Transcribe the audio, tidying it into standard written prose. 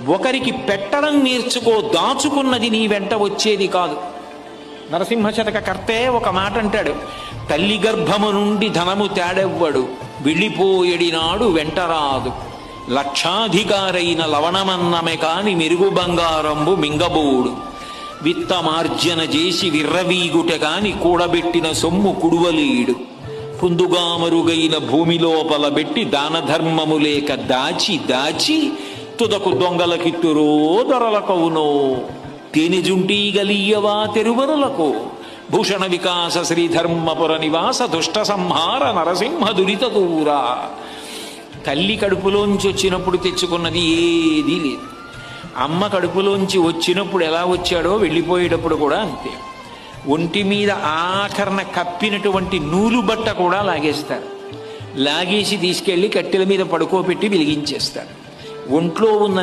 ఒకరికి పెట్టడం నేర్చుకో, దాచుకున్నది నీ వెంట వచ్చేది కాదు. నరసింహశతక కర్తే ఒక మాట అంటాడు, తల్లి గర్భము నుండి ధనము తేడెవ్వడు, వెళ్ళిపోయడినాడు వెంటరాదు, లక్షాధికారైన లవణమన్నమే కాని మెరుగు బంగారంబు మింగబోడు, విత్తమార్జన చేసి విర్రవీగుట కాని కూడబెట్టిన సొమ్ము కుడువలేడు, పుందుగా మరుగైన భూమి లోపల పెట్టి దాన ధర్మము లేక దాచి దాచి తుదకు దొంగలకిత్తురో దొరలకవునో, తేనెజుంటీ గలీయవా తెరువరులకు, భూషణ వికాస శ్రీధర్మపుర నివాస దుష్ట సంహార నరసింహ దురిత దూరా. తల్లి కడుపులోంచి వచ్చినప్పుడు తెచ్చుకున్నది ఏదీ లేదు. అమ్మ కడుపులోంచి వచ్చినప్పుడు ఎలా వచ్చాడో వెళ్ళిపోయేటప్పుడు కూడా అంతే. ఒంటి మీద ఆఖరణ కప్పినటువంటి నూలు బట్ట కూడా లాగేస్తారు. లాగేసి తీసుకెళ్లి కట్టెల మీద పడుకోబెట్టి వెలిగించేస్తారు. ఒంట్లో ఉన్న